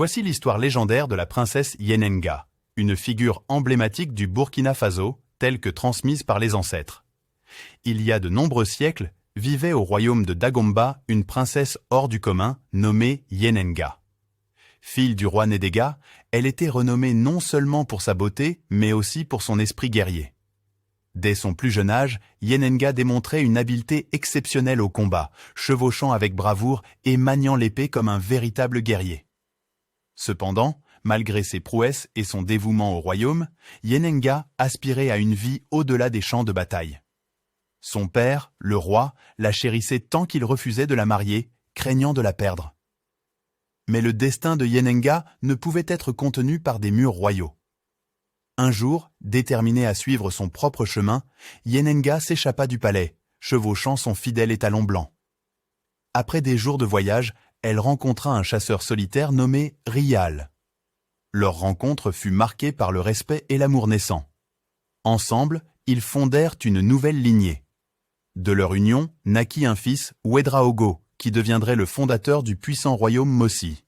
Voici l'histoire légendaire de la princesse Yenenga, une figure emblématique du Burkina Faso, telle que transmise par les ancêtres. Il y a de nombreux siècles, vivait au royaume de Dagomba une princesse hors du commun nommée Yenenga. Fille du roi Nedega, elle était renommée non seulement pour sa beauté, mais aussi pour son esprit guerrier. Dès son plus jeune âge, Yenenga démontrait une habileté exceptionnelle au combat, chevauchant avec bravoure et maniant l'épée comme un véritable guerrier. Cependant, malgré ses prouesses et son dévouement au royaume, Yenenga aspirait à une vie au-delà des champs de bataille. Son père, le roi, la chérissait tant qu'il refusait de la marier, craignant de la perdre. Mais le destin de Yenenga ne pouvait être contenu par des murs royaux. Un jour, déterminée à suivre son propre chemin, Yenenga s'échappa du palais, chevauchant son fidèle étalon blanc. Après des jours de voyage, elle rencontra un chasseur solitaire nommé Rial. Leur rencontre fut marquée par le respect et l'amour naissant. Ensemble, ils fondèrent une nouvelle lignée. De leur union naquit un fils, Ouedraogo, qui deviendrait le fondateur du puissant royaume Mossi.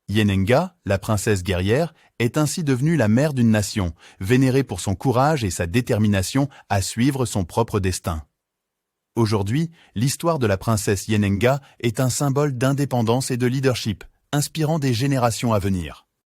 Yenenga, la princesse guerrière, est ainsi devenue la mère d'une nation, vénérée pour son courage et sa détermination à suivre son propre destin. Aujourd'hui, l'histoire de la princesse Yenenga est un symbole d'indépendance et de leadership, inspirant des générations à venir.